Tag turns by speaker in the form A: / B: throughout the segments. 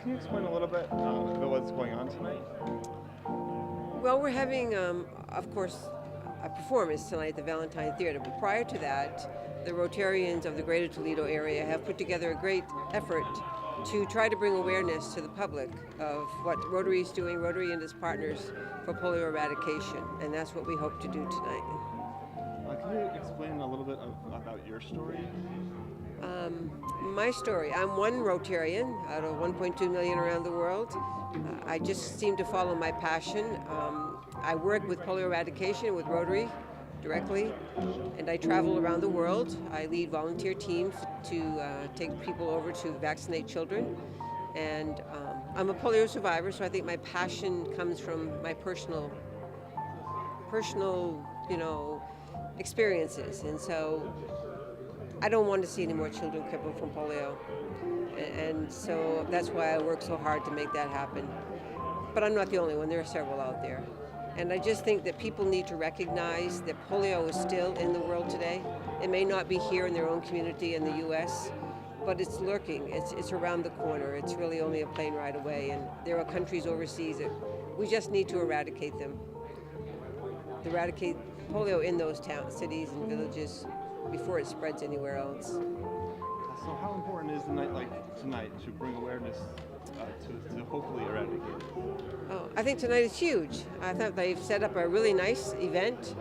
A: can you explain a little bit about what's going on tonight?
B: Well, we're having, of course, a performance tonight at the Valentine Theater, but prior to that, the Rotarians of the Greater Toledo area have put together a great effort to try to bring awareness to the public of what Rotary is doing, Rotary and its partners, for polio eradication, and that's what we hope to do tonight.
A: Can you explain a little bit about your story?
B: My story, I'm one Rotarian out of 1.2 million around the world. I just seem to follow my passion. I work with polio eradication with Rotary directly, and I travel around the world. I lead volunteer teams to take people over to vaccinate children. And I'm a polio survivor, so I think my passion comes from my personal, experiences. And so I don't want to see any more children crippled from polio. And so that's why I work so hard to make that happen. But I'm not the only one, there are several out there. And I just think that people need to recognize that polio is still in the world today. It may not be here in their own community in the US, but it's lurking, it's around the corner. It's really only a plane ride away, and there are countries overseas that we just need to eradicate them. Eradicate polio in those towns, cities, and villages before it spreads anywhere else.
A: So how important is a night like tonight to bring awareness to hopefully eradicate it?
B: Oh, I think tonight is huge. I thought they've set up a really nice event.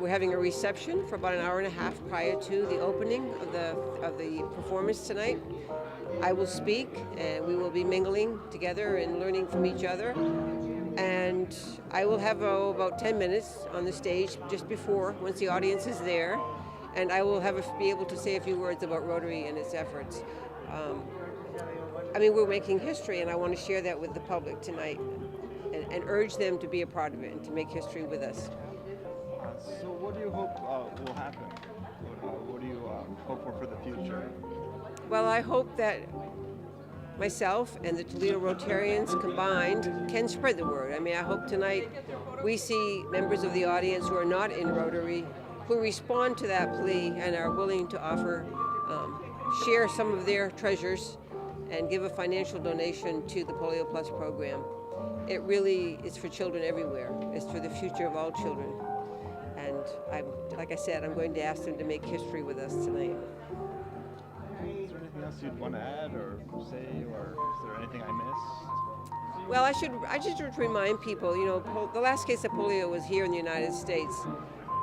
B: We're having a reception for about an hour and a half prior to the opening of the performance tonight. I will speak, and we will be mingling together and learning from each other. And I will have about 10 minutes on the stage just before, once the audience is there, and I will be able to say a few words about Rotary and its efforts. We're making history, and I want to share that with the public tonight and urge them to be a part of it and to make history with us.
A: So what do you hope will happen? What do you hope for the future?
B: Well, I hope that myself and the Toledo Rotarians combined can spread the word. I hope tonight we see members of the audience who are not in Rotary who respond to that plea and are willing to offer, share some of their treasures and give a financial donation to the Polio Plus program. It really is for children everywhere. It's for the future of all children. And like I said, I'm going to ask them to make history with us tonight.
A: Is there anything else you'd want to add or say, or is there anything I missed?
B: Well, I just want to remind people, the last case of polio was here in the United States.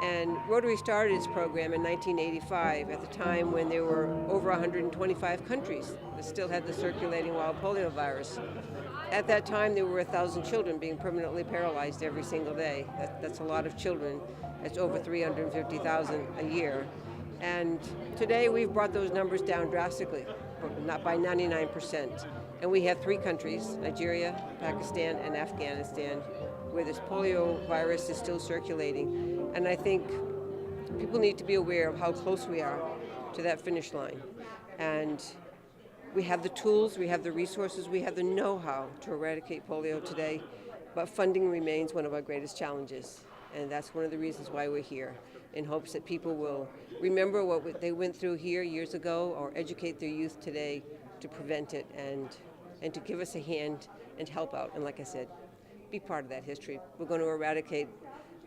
B: And Rotary started its program in 1985 at the time when there were over 125 countries that still had the circulating wild polio virus. At that time, there were 1,000 children being permanently paralyzed every single day. That's a lot of children. That's over 350,000 a year. And today, we've brought those numbers down drastically, not by 99%. And we have 3 countries, Nigeria, Pakistan, and Afghanistan, where this polio virus is still circulating. And I think people need to be aware of how close we are to that finish line. And we have the tools, we have the resources, we have the know-how to eradicate polio today, but funding remains one of our greatest challenges. And that's one of the reasons why we're here, in hopes that people will remember what they went through here years ago or educate their youth today to prevent it and to give us a hand and help out. And like I said, be part of that history. We're going to eradicate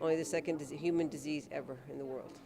B: only the second human disease ever in the world.